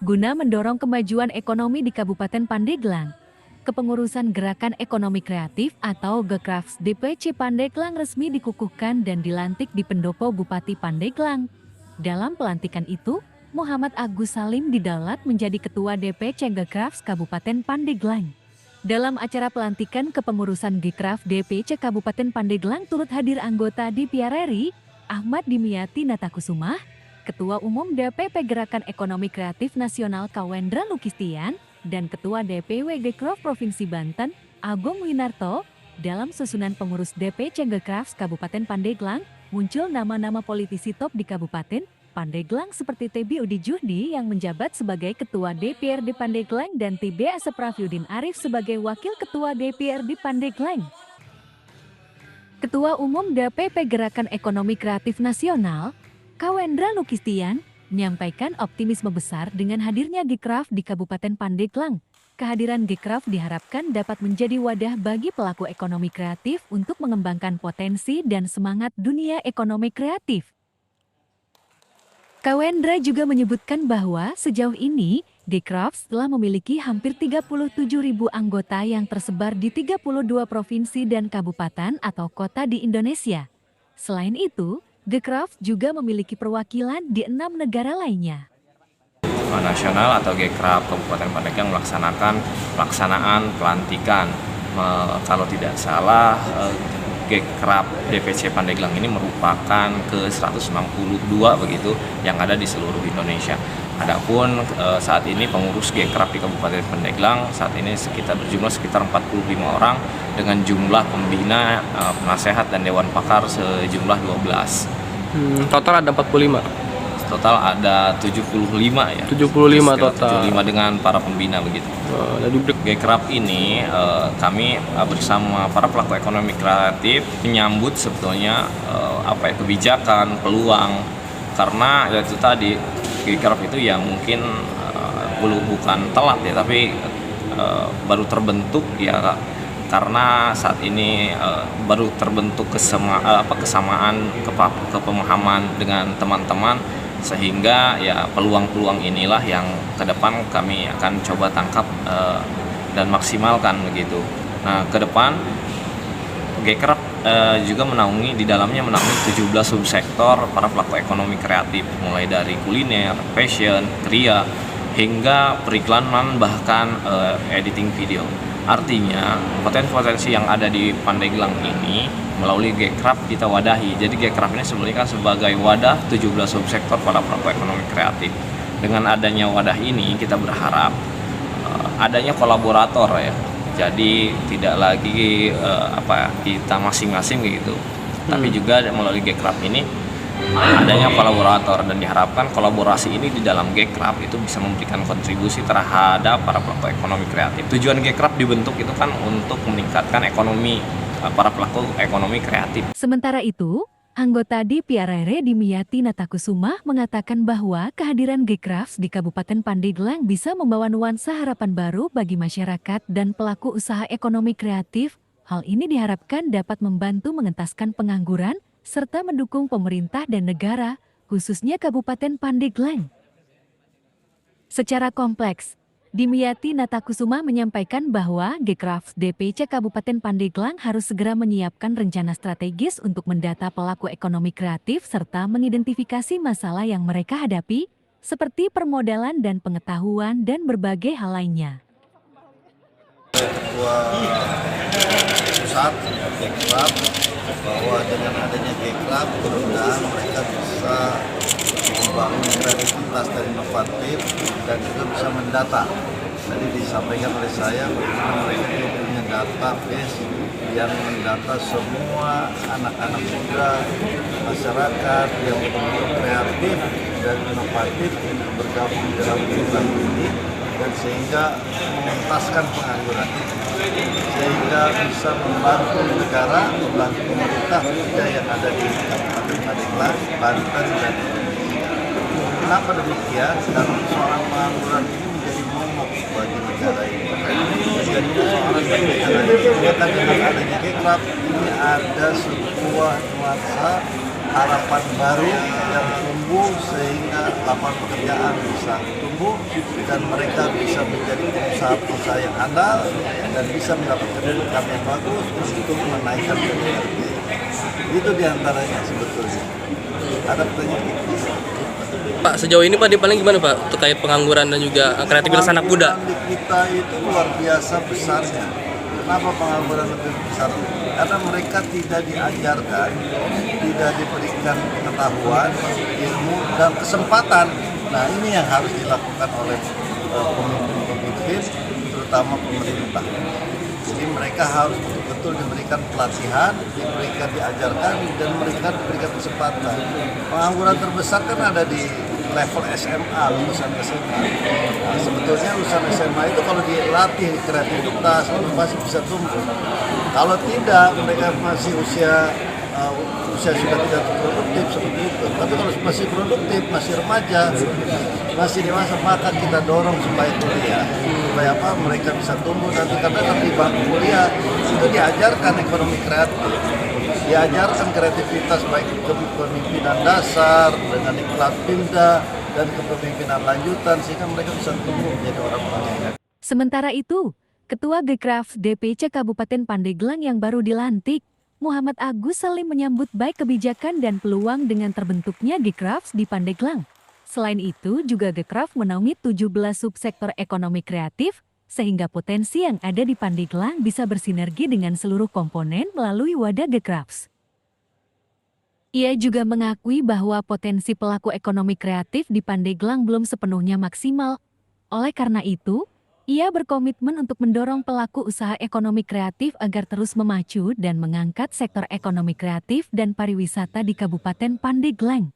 Guna mendorong kemajuan ekonomi di Kabupaten Pandeglang, Kepengurusan Gerakan Ekonomi Kreatif atau Gekrafs DPC Pandeglang resmi dikukuhkan dan dilantik di Pendopo Bupati Pandeglang. Dalam pelantikan itu, Muhammad Agus Salim didaulat menjadi Ketua DPC Gekrafs Kabupaten Pandeglang. Dalam acara pelantikan Kepengurusan Gekraf DPC Kabupaten Pandeglang turut hadir anggota DPR RI, Ahmad Dimyati Natakusumah, Ketua Umum DPP Gerakan Ekonomi Kreatif Nasional Kawendra Lukistian, dan Ketua DPW Gekraf Provinsi Banten, Agung Winarto. Dalam susunan pengurus DPC Gekrafs Kabupaten Pandeglang, muncul nama-nama politisi top di Kabupaten Pandeglang seperti Tebi Udi Juhdi yang menjabat sebagai Ketua DPRD Pandeglang dan TB Asep Rafyudin Arif sebagai Wakil Ketua DPRD Pandeglang. Ketua Umum DPP Gerakan Ekonomi Kreatif Nasional, Kawendra Lukistian, menyampaikan optimisme besar dengan hadirnya Gekraf di Kabupaten Pandeglang. Kehadiran Gekraf diharapkan dapat menjadi wadah bagi pelaku ekonomi kreatif untuk mengembangkan potensi dan semangat dunia ekonomi kreatif. Kawendra juga menyebutkan bahwa sejauh ini, Gekrafs telah memiliki hampir 37.000 anggota yang tersebar di 32 provinsi dan kabupaten atau kota di Indonesia. Selain itu, Gekrafs juga memiliki perwakilan di 6 negara lainnya. Nasional atau Gekraf Kabupaten Pandeglang melaksanakan pelaksanaan pelantikan. Kalau tidak salah, Gekraf DPC Pandeglang ini merupakan ke-162 begitu yang ada di seluruh Indonesia. Adapun saat ini pengurus Gekraf di Kabupaten Pandeglang saat ini berjumlah sekitar 45 orang dengan jumlah pembina, penasehat dan dewan pakar sejumlah 12. Total ada 45. Total ada 75 ya. 75 total. 75 dengan para pembina begitu. Gekraf ini kami bersama para pelaku ekonomi kreatif menyambut sebetulnya kebijakan, peluang, karena itu tadi Gekraf itu ya mungkin bukan telat ya, tapi baru terbentuk ya karena saat ini baru terbentuk kesamaan kepemahaman dengan teman-teman, sehingga ya peluang-peluang inilah yang ke depan kami akan coba tangkap dan maksimalkan begitu. Nah, ke depan Gekraf juga di dalamnya menaungi 17 subsektor para pelaku ekonomi kreatif, mulai dari kuliner, fashion, kria, hingga periklanan bahkan editing video. Artinya potensi-potensi yang ada di Pandeglang ini melalui Gekraf kita wadahi. Jadi Gekraf ini sebenarnya kan sebagai wadah 17 subsektor pada pelaku ekonomi kreatif. Dengan adanya wadah ini kita berharap adanya kolaborator ya. Jadi tidak lagi kita masing-masing gitu. Tapi juga melalui Gekraf ini adanya kolaborator, dan diharapkan kolaborasi ini di dalam Gekraf itu bisa memberikan kontribusi terhadap para pelaku ekonomi kreatif. Tujuan Gekraf dibentuk itu kan untuk meningkatkan ekonomi para pelaku ekonomi kreatif. Sementara itu, anggota DPR RI Dimyati Natakusumah mengatakan bahwa kehadiran Gekrafs di Kabupaten Pandeglang bisa membawa nuansa harapan baru bagi masyarakat dan pelaku usaha ekonomi kreatif. Hal ini diharapkan dapat membantu mengentaskan pengangguran serta mendukung pemerintah dan negara, khususnya Kabupaten Pandeglang. Secara kompleks, Dimyati Natakusumah menyampaikan bahwa Gekrafs DPC Kabupaten Pandeglang harus segera menyiapkan rencana strategis untuk mendata pelaku ekonomi kreatif serta mengidentifikasi masalah yang mereka hadapi, seperti permodalan dan pengetahuan dan berbagai hal lainnya. Ketua pusat Gekraf bahwa dengan adanya Gekraf mudah-mudahan mereka bisa membangun kreativitas dan inovatif dan juga bisa mendata. Tadi disampaikan oleh saya bagaimana mereka juga punya database yang mendata semua anak-anak muda, masyarakat yang betul-betul kreatif dan inovatif untuk bergabung dalam program ini, dan sehingga mengentaskan pengangguran, sehingga bisa membantu negara, membantu pemerintah juga yang ada di Kabupaten Pandeglang, Banten, dan Indonesia. Kenapa demikian? Karena persoalan pengangguran ini menjadi momok bagi negara ini. Menjadi persoalan bagi negara ini. Maka dengan adanya Gekraf ini ada sebuah nuansa harapan baru yang tumbuh sehingga lapangan pekerjaan bisa tumbuh tumbuh dan mereka bisa menjadi pengusaha-pengusaha yang andal dan bisa mendapatkan income yang bagus untuk menaikkan PDRT. Itu diantaranya sebetulnya. Ada pertanyaan? Pak, sejauh ini Pak di Palembang gimana Pak terkait pengangguran dan juga kreativitas anak muda? Pengangguran di kita itu luar biasa besarnya. Kenapa pengangguran lebih besar? Karena mereka tidak diajarkan, tidak diberikan pengetahuan, ilmu, dan kesempatan. Nah, ini yang harus dilakukan oleh pemimpin-pemimpin, terutama pemerintah. Jadi mereka harus betul-betul diberikan pelatihan, diberikan diajarkan, dan mereka diberikan kesempatan. Pengangguran terbesar kan ada di level SMA, lulusan SMA. Nah, sebetulnya lulusan SMA itu kalau dilatih kreativitas, pasti bisa tumbuh. Kalau tidak, mereka masih usia sudah tidak produktif seperti itu. Tapi kalau masih produktif, masih remaja, masih dewasa, maka kita dorong supaya kuliah. Supaya apa? Mereka bisa tumbuh nanti karena di bangku kuliah itu diajarkan ekonomi kreatif. Diajarkan kreativitas baik kepemimpinan dasar dengan iklan Pimda dan kepemimpinan lanjutan sehingga mereka bisa tumbuh menjadi orang-orang yang kreatif. Sementara itu, Ketua Gekraf DPC Kabupaten Pandeglang yang baru dilantik, Muhammad Agus Salim menyambut baik kebijakan dan peluang dengan terbentuknya Gekraf di Pandeglang. Selain itu, juga Gekraf menaungi 17 subsektor ekonomi kreatif, sehingga potensi yang ada di Pandeglang bisa bersinergi dengan seluruh komponen melalui wadah Gekraf. Ia juga mengakui bahwa potensi pelaku ekonomi kreatif di Pandeglang belum sepenuhnya maksimal. Oleh karena itu, ia berkomitmen untuk mendorong pelaku usaha ekonomi kreatif agar terus memacu dan mengangkat sektor ekonomi kreatif dan pariwisata di Kabupaten Pandeglang.